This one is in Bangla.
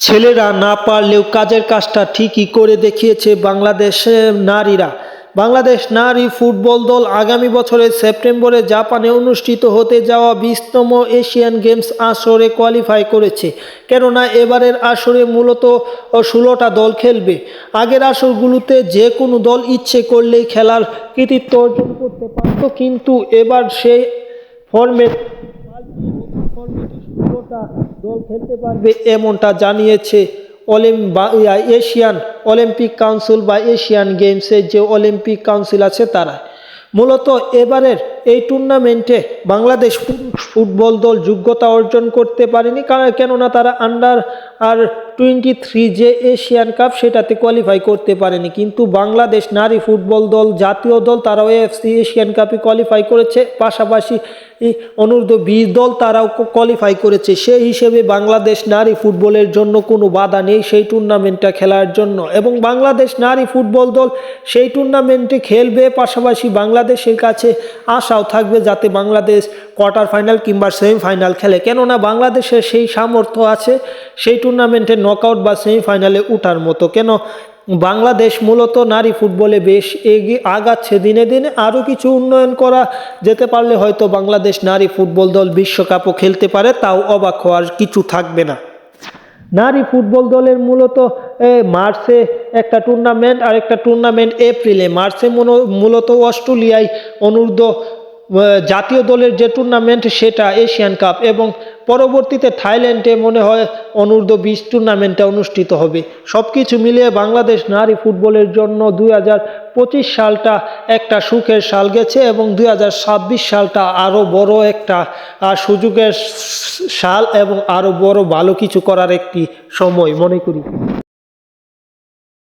ছেলেরা না পারলেও কাজের কাজটা ঠিকই করে দেখিয়েছে বাংলাদেশের নারীরা। বাংলাদেশ নারী ফুটবল দল আগামী বছরের সেপ্টেম্বরে জাপানে অনুষ্ঠিত হতে যাওয়া 20তম এশিয়ান গেমস আসরে কোয়ালিফাই করেছে। কেননা এবারের আসরে মূলত 16টা দল খেলবে। আগের আসরগুলোতে যে কোনো দল ইচ্ছে করলেই খেলার কৃতিত্ব অর্জন করতে পারত, কিন্তু এবার সেই ফরম্যাট ফরম্যাটে 16টা দল খেলতে পারবে এমনটা জানিয়েছে এশিয়ান অলিম্পিক কাউন্সিল বা এশিয়ান গেমসের যে অলিম্পিক কাউন্সিল আছে তারা। মূলত এবারের এই টুর্নামেন্টে বাংলাদেশ পুরুষ ফুটবল দল যোগ্যতা অর্জন করতে পারেনি, কেননা তারা আন্ডার-23 যে এশিয়ান কাপ সেটাতে কোয়ালিফাই করতে পারেনি। কিন্তু বাংলাদেশ নারী ফুটবল দল জাতীয় দল তারাও এএফসি এশিয়ান কাপে কোয়ালিফাই করেছে, পাশাপাশি অনূর্ধ্ব-20 দল তারাও কোয়ালিফাই করেছে। সেই হিসেবে বাংলাদেশ নারী ফুটবলের জন্য কোনো বাধা নেই সেই টুর্নামেন্টটা খেলার জন্য, এবং বাংলাদেশ নারী ফুটবল দল সেই টুর্নামেন্টে খেলবে। পাশাপাশি বাংলাদেশের কাছে আশাও থাকবে যাতে বাংলাদেশ কোয়ার্টার ফাইনাল কিংবা সেমিফাইনাল খেলে, কেননা বাংলাদেশের সেই সামর্থ্য আছে সেই টুর্নামেন্টে নকআউট বা সেমিফাইনালে ওঠার মতো। কেন বাংলাদেশ মূলত নারী ফুটবলে বেশ এগিয়ে আগাচ্ছে দিনে দিনে। আরও কিছু উন্নয়ন করা যেতে পারলে হয়তো বাংলাদেশ নারী ফুটবল দল বিশ্বকাপও খেলতে পারে, তাও অবাক হওয়ার কিছু থাকবে না। নারী ফুটবল দলের মূলত মার্চে একটা টুর্নামেন্ট আর একটা টুর্নামেন্ট এপ্রিলে। মার্চে মূলত অস্ট্রেলিয়ায় জাতীয় দলের যে টুর্নামেন্ট সেটা এশিয়ান কাপ, এবং পরবর্তীতে থাইল্যান্ডে মনে হয় অনূর্ধ্ব-20 টুর্নামেন্টটা অনুষ্ঠিত হবে। সব কিছু মিলিয়ে বাংলাদেশ নারী ফুটবলের জন্য 2025 সালটা একটা সুখের সাল গেছে, এবং 2026 সালটা আরও বড় একটা সুযোগের সাল এবং আরও বড় ভালো কিছু করার একটি সময় মনে করি।